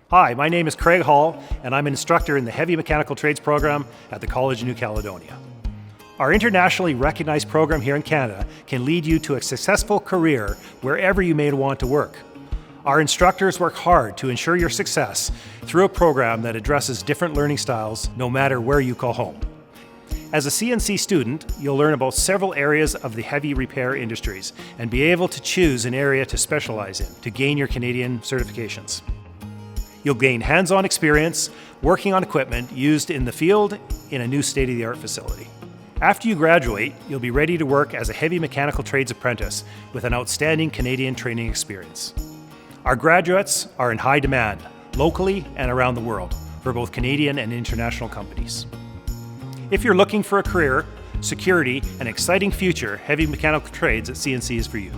Hi, my name is Craig Hall, and I'm an instructor in the Heavy Mechanical Trades program at the College of New Caledonia. Our internationally recognized program here in Canada can lead you to a successful career wherever you may want to work. Our instructors work hard to ensure your success through a program that addresses different learning styles no matter where you call home. As a CNC student, you'll learn about several areas of the heavy repair industries and be able to choose an area to specialize in to gain your Canadian certifications. You'll gain hands-on experience working on equipment used in the field in a new state-of-the-art facility. After you graduate, you'll be ready to work as a heavy mechanical trades apprentice with an outstanding Canadian training experience. Our graduates are in high demand, locally and around the world, for both Canadian and international companies. If you're looking for a career, security, and exciting future, heavy mechanical trades at CNC is for you.